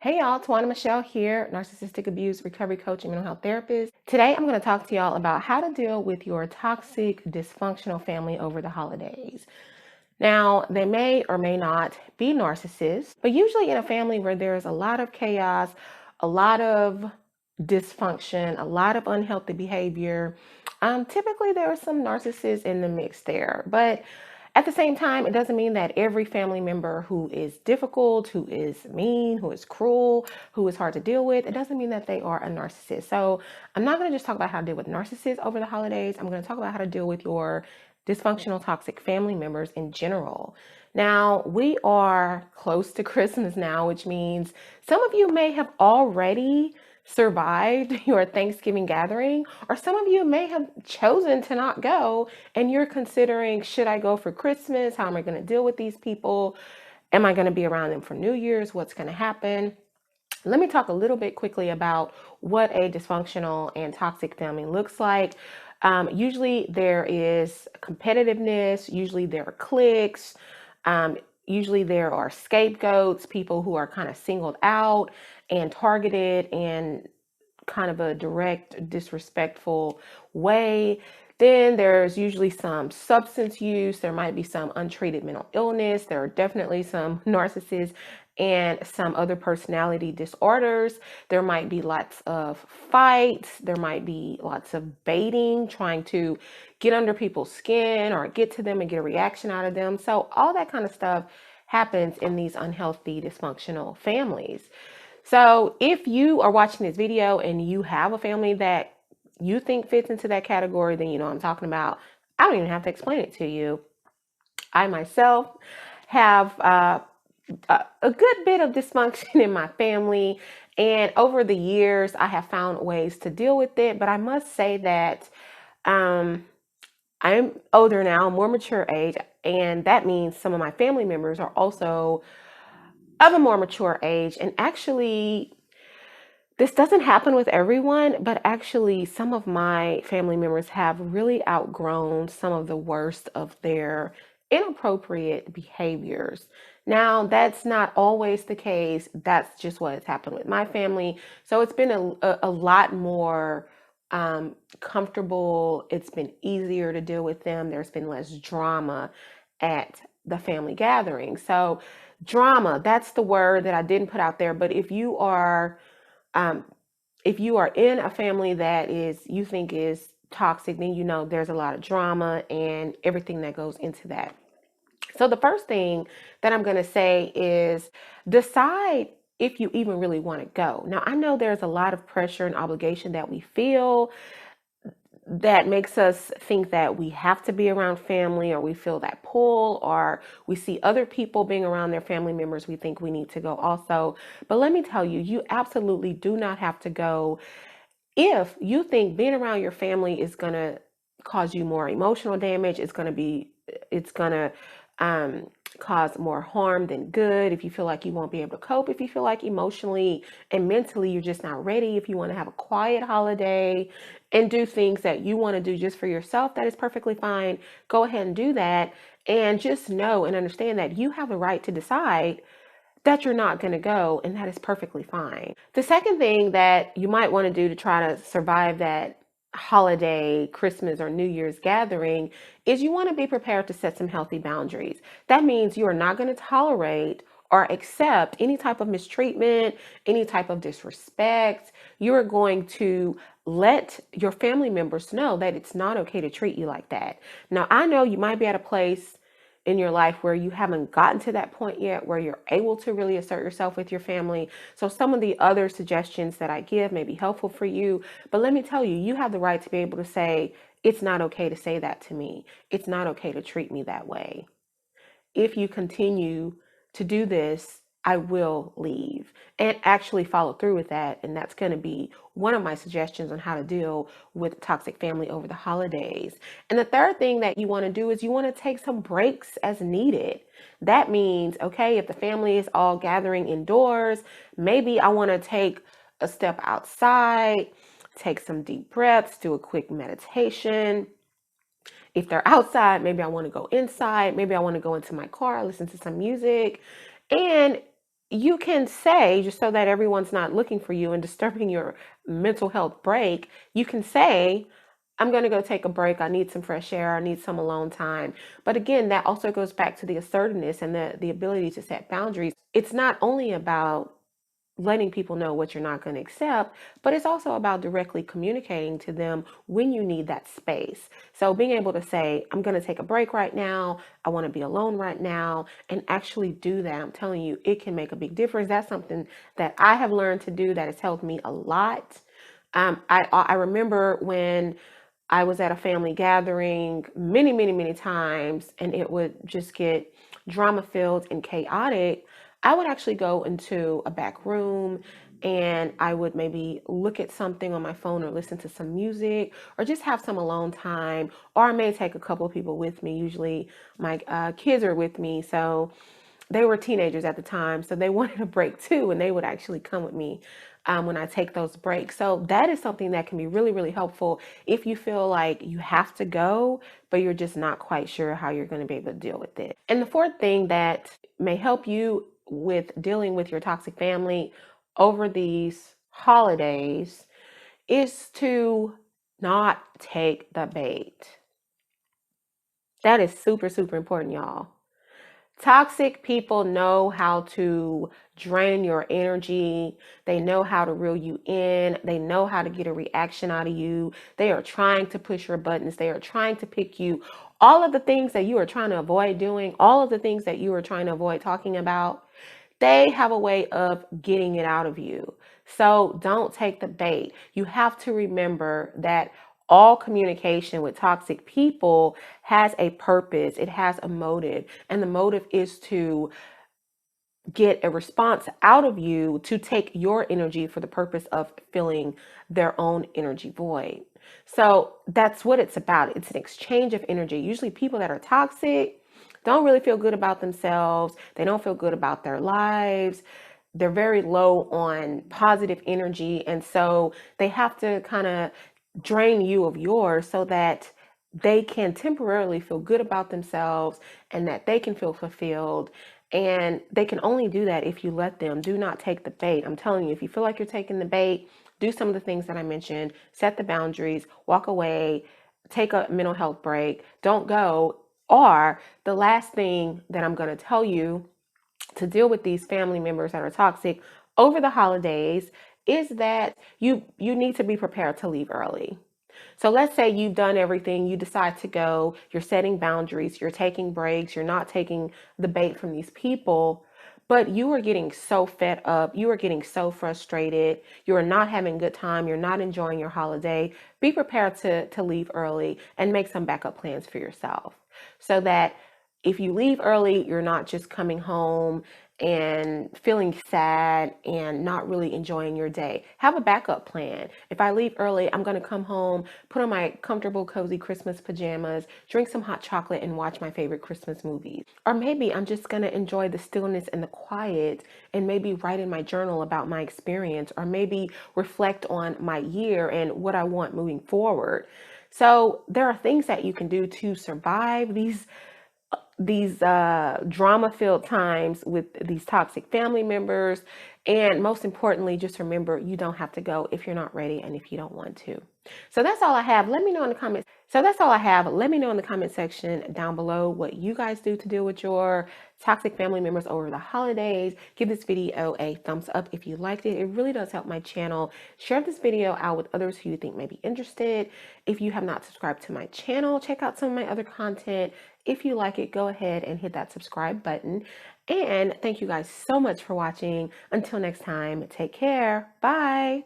Hey y'all, Tawana Michelle here, Narcissistic Abuse Recovery Coach and Mental Health Therapist. Today I'm going to talk to y'all about how to deal with your toxic, dysfunctional family over the holidays. Now, they may or may not be narcissists, but usually in a family where there's a lot of chaos, a lot of dysfunction, a lot of unhealthy behavior, typically there are some narcissists in the mix there. But at the same time, it doesn't mean that every family member who is difficult, who is mean, who is cruel, who is hard to deal with, it doesn't mean that they are a narcissist. So I'm not going to just talk about how to deal with narcissists over the holidays. I'm going to talk about how to deal with your dysfunctional, toxic family members in general. Now, we are close to Christmas now, which means some of you may have already survived your Thanksgiving gathering, or some of you may have chosen to not go and you're considering, should I go for Christmas? How am I going to deal with these people? Am I going to be around them for New Year's? What's going to happen? Let me talk a little bit quickly about what a dysfunctional and toxic family looks like. Usually there is competitiveness, usually there are cliques, usually there are scapegoats, people who are kind of singled out and targeted in kind of a direct, disrespectful way. Then there's usually some substance use. There might be some untreated mental illness. There are definitely some narcissists and some other personality disorders. There might be lots of fights. There might be lots of baiting, trying to get under people's skin or get to them and get a reaction out of them. So all that kind of stuff happens in these unhealthy, dysfunctional families. So if you are watching this video and you have a family that you think fits into that category, then you know what I'm talking about. I don't even have to explain it to you. I myself have a good bit of dysfunction in my family, and over the years, I have found ways to deal with it. But I must say that um, I'm older now, more mature age, and that means some of my family members are also of a more mature age. And actually, this doesn't happen with everyone, but actually, some of my family members have really outgrown some of the worst of their inappropriate behaviors. Now, that's not always the case. That's just what has happened with my family. So it's been a lot more comfortable. It's been easier to deal with them. There's been less drama at the family gathering. So, drama, that's the word that I didn't put out there. But um, if you are in a family that you think is toxic, then you know there's a lot of drama and everything that goes into that. So the first thing that I'm going to say is decide if you even really want to go. Now, I know there's a lot of pressure and obligation that we feel that makes us think that we have to be around family, or we feel that pull, or we see other people being around their family members, we think we need to go also. But let me tell you, you absolutely do not have to go if you think being around your family is going to cause you more emotional damage. It's going to um, cause more harm than good. If you feel like you won't be able to cope, if you feel like emotionally and mentally you're just not ready, if you want to have a quiet holiday and do things that you want to do just for yourself, that is perfectly fine. Go ahead and do that. And just know and understand that you have the right to decide that you're not going to go, and that is perfectly fine. The second thing that you might want to do to try to survive that holiday, Christmas, or New Year's gathering is you want to be prepared to set some healthy boundaries. That means you are not going to tolerate or accept any type of mistreatment, any type of disrespect. You are going to let your family members know that it's not okay to treat you like that. Now, I know you might be at a place in your life where you haven't gotten to that point yet where you're able to really assert yourself with your family. So some of the other suggestions that I give may be helpful for you, but let me tell you, you have the right to be able to say, it's not okay to say that to me. It's not okay to treat me that way. If you continue to do this, I will leave, and actually follow through with that. And that's going to be one of my suggestions on how to deal with toxic family over the holidays. And the third thing that you want to do is you want to take some breaks as needed. That means, okay, if the family is all gathering indoors, maybe I want to take a step outside, take some deep breaths, do a quick meditation. If they're outside, maybe I want to go inside. Maybe I want to go into my car, listen to some music. And you can say, just so that everyone's not looking for you and disturbing your mental health break, you can say, I'm going to go take a break. I need some fresh air. I need some alone time. But again, that also goes back to the assertiveness and the ability to set boundaries. It's not only about letting people know what you're not going to accept, but it's also about directly communicating to them when you need that space. So being able to say, I'm going to take a break right now, I want to be alone right now, and actually do that. I'm telling you, it can make a big difference. That's something that I have learned to do that has helped me a lot. I remember when I was at a family gathering many, many, many times, and it would just get drama filled and chaotic. I would actually go into a back room and I would maybe look at something on my phone or listen to some music or just have some alone time. Or I may take a couple of people with me. Usually my kids are with me. So they were teenagers at the time, so they wanted a break too, and they would actually come with me when I take those breaks. So that is something that can be really, really helpful if you feel like you have to go, but you're just not quite sure how you're going to be able to deal with it. And the fourth thing that may help you with dealing with your toxic family over these holidays is to not take the bait. That is super, super important, y'all. Toxic people know how to drain your energy. They know how to reel you in. They know how to get a reaction out of you. They are trying to push your buttons. They are trying to pick you. All of the things that you are trying to avoid doing, all of the things that you are trying to avoid talking about, they have a way of getting it out of you. So don't take the bait. You have to remember that all communication with toxic people has a purpose, it has a motive, and the motive is to get a response out of you to take your energy for the purpose of filling their own energy void. So that's what it's about. It's an exchange of energy. Usually, people that are toxic don't really feel good about themselves, they don't feel good about their lives. They're very low on positive energy. And so they have to kind of drain you of yours so that they can temporarily feel good about themselves and that they can feel fulfilled. And they can only do that if you let them. Do not take the bait. I'm telling you, if you feel like you're taking the bait, do some of the things that I mentioned, set the boundaries, walk away, take a mental health break, don't go. Or the last thing that I'm going to tell you to deal with these family members that are toxic over the holidays is that you need to be prepared to leave early. So let's say you've done everything, you decide to go, you're setting boundaries, you're taking breaks, you're not taking the bait from these people, but you are getting so fed up, you are getting so frustrated, you are not having a good time, you're not enjoying your holiday. Be prepared to leave early and make some backup plans for yourself so that if you leave early, you're not just coming home and feeling sad and not really enjoying your day. Have a backup plan. If I leave early, I'm going to come home, put on my comfortable, cozy Christmas pajamas, drink some hot chocolate, and watch my favorite Christmas movies. Or maybe I'm just going to enjoy the stillness and the quiet and maybe write in my journal about my experience, or maybe reflect on my year and what I want moving forward. So there are things that you can do to survive these drama filled times with these toxic family members. And most importantly, just remember you don't have to go if you're not ready and if you don't want to. So that's all I have. Let me know in the comments. So that's all I have. Let me know in the comment section down below what you guys do to deal with your toxic family members over the holidays. Give this video a thumbs up if you liked it. It really does help my channel. Share this video out with others who you think may be interested. If you have not subscribed to my channel, check out some of my other content. If you like it, go ahead and hit that subscribe button. And thank you guys so much for watching. Until next time, take care. Bye.